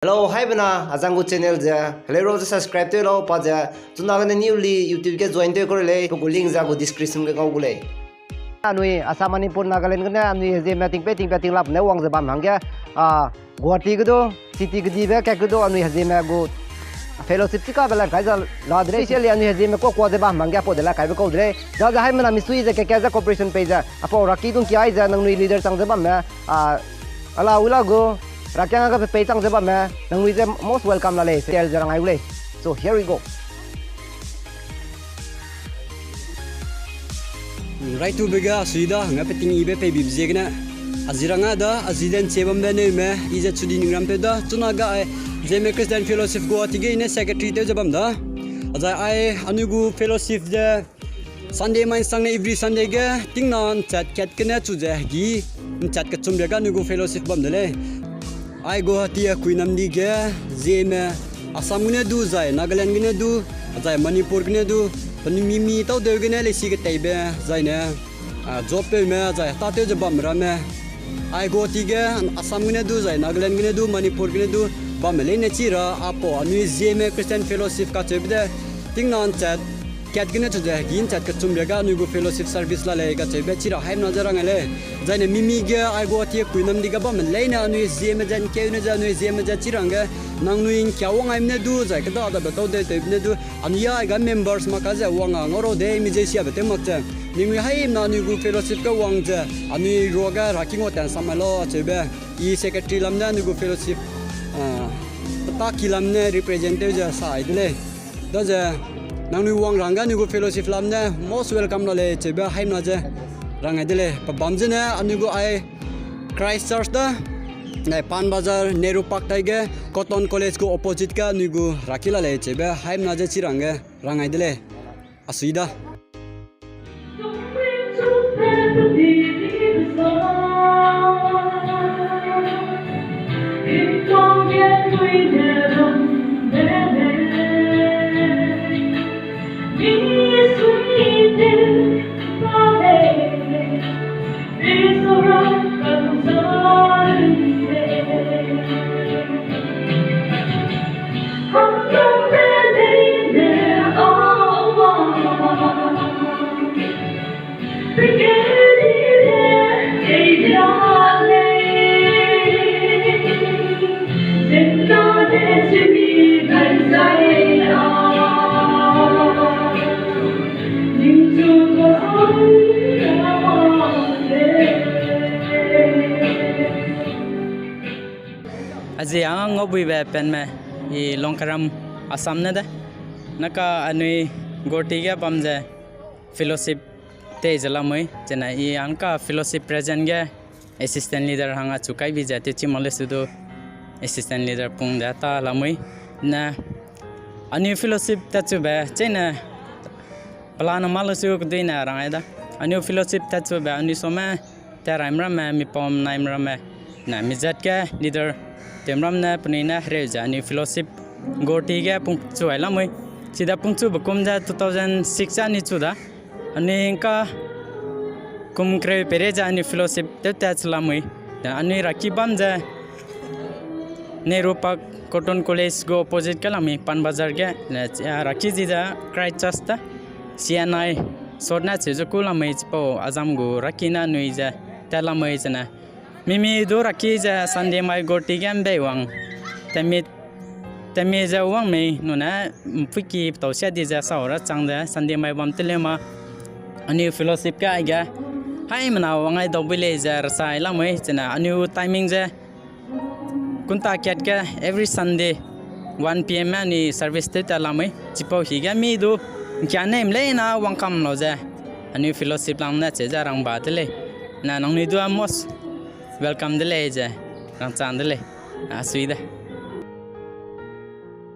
Hello, hi bana, azangu channel ja. Hello, subscribe to lo pa ja. Tuna gana newly YouTube ke join to kore le. Ko link ja go description ke kau gule. Anui Assam Manipur Nagaland gana anui je meeting pe lap ne wang zabam hangya. Guwahati gdo city gdi be ka gdo anui je me go fellowship ka bela kai ja la dre se le anui je me ko zabam hangya po dela kai be ko dre. Ja ja hai mana misui je ke ja cooperation pe ja. Apo raki tung kia ja nang nui leader sang zabam me ala ula go Rakyat agak petang sebab mah, nang we most welcome lah le, sel jarang ayu le. So here we go. Right to bega suida ngapeting ibe pe bibjegna aziranga da azidan chebam da ne me ija chudi ningram pe da tunaga ai jeme Christian fellowship go atige ne secretary te jabam da aja ai anugu fellowship je Sunday mai sangne every Sunday ge tingnan chat kat kena chuje gi chat ka chum bega anugu fellowship bam dale ai go hatia kuinam di ge jeme Assam gune du jai Nagaland gune du jai Manipur gune du pani mimi tau de gune le si ge taibe jai ne job pe me jai ta te jabam ra me ai go ti ge Assam gune du jai Nagaland gune du Manipur gune du bam le ne chi ra apo anu jeme Christian fellowship ka chebde tingnan chat kat gune chuje gin chat ka chum lega anu go fellowship service la le ka chebe chi ra haim na jarang le jai ne mimi ge ai go ti kuinam di ga bam le ne anu jeme jan ke ne ja anu jeme ja chi rang ge nang nuing kyawang aim ne du jai ka da ba to de te ne du anu ya ga members ma ka ja wanga ngoro de mi je sia be te mak cha ning haim na anu go fellowship ka wang ja anu ro ga raking o tan samalo chebe I secretary lam na anu go fellowship ta kilam ne representative ja sai de da ja nang nu wang ranga nu go fellowship lam ne most welcome no le chebe haim na ja ranga de le pa bam je ne anu go ai Christ Church da Nai Pan Bazar Nehru Park taige Cotton College ko opposite ka nugu rakila le chebe haim na je chiranga rangai dele asuida Aji ang ngobui be pen me I longkaram Assam ne da naka anui gorti ga pamje fellowship te jalamoi jena I anka fellowship present ge assistant leader hanga chukai bi jate chimale sudo assistant leader pung da ta lamoi na anui fellowship ta chu be chena plana malusu kudina ranga da anui fellowship ta chu be anui soma ta raimra me mi pom naimra me na mijat ke leader temram na punina reja ni fellowship gorti ga pungchu ailamoi sida pungchu bakum ja 2006 ani chuda ani ka kumkre pereja ni fellowship te tachlamoi ani rakibam ja Nehru Park Cotton College go opposite kalami Pan Bazar ga raki ji ja Christ Church ta CNI sodna chejo kulamai po azam go rakina nuija talamai jana Mimi do raki ja Sunday mai gorti gam be wang tami ja wang me nuna fiki tawsia di ja saura changda Sunday mai bam telema ani fellowship ka ga hai mana wangai dobile ja rasai lamai chana ani timing ja kunta ket ka every Sunday 1 pm ani service te talamai chipo higa mi do kya name le na wangkam no ja ani fellowship lam na che ja rang ba tele na nong ni do amos Welcome the leja, Ranchan the le, Asuida.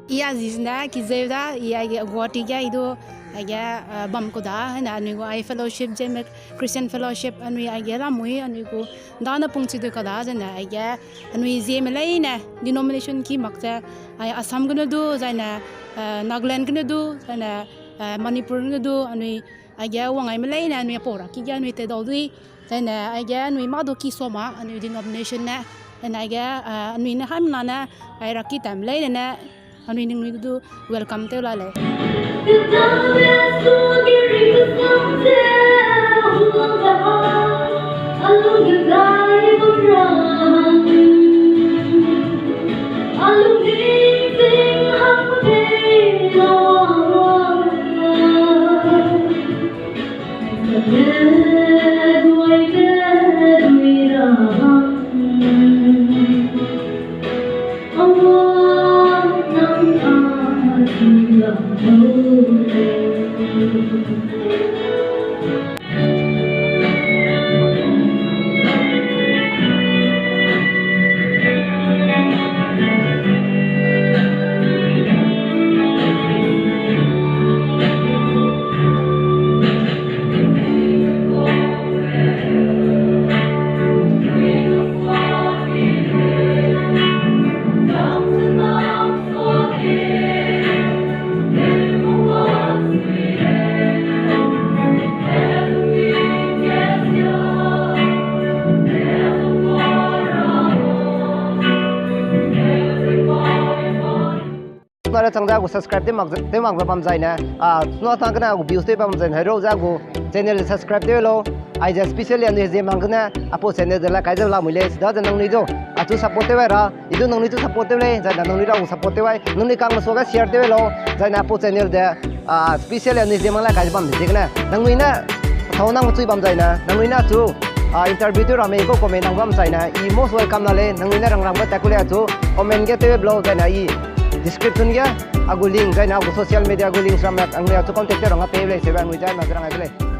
Iya zizna kizevda iya guatiga ido aga bamkoda na anigo I fellowship jeme Christian fellowship anui aga ramui anigo dana pungchi de kada jana aga anui jeme laina denomination ki makta ay Assam gna do jana Nagaland gna do jana Manipur gna do anui aga wangai malaina anui pora ki ga anui te dodui jana aga anui madu ki soma anui denomination na and I get anui na ham na na ai raki tam le na anui ning du welcome te la le nó chẳng ra của subscribe tới mặc và bấm dây nè nó thằng cái nào của views tới bấm dây hay đâu ra của channel subscribe tới lo ai just specially anh em mang cái nè apo channel để là cái gì làm mới lên đó nên nông đi đâu chú support tới vậy ra itu nông đi chú support tới lên giờ nông đi đâu support tới vậy nông đi càng mà số cái share tới lo giờ nè apo channel để specially anh em mang lại cái gì bấm dây cái nè nông đi nè thâu năng một chui bấm dây nè nông đi nè chú interview tới rồi có comment năng bấm dây nè i most welcome nè lên nông đi nè rang bắt tackle chú comment cái tới blog cái này description ya aku link kai na aku social media aku link sama ang tu contact orang apa boleh sebab ngai jai mazrang ai boleh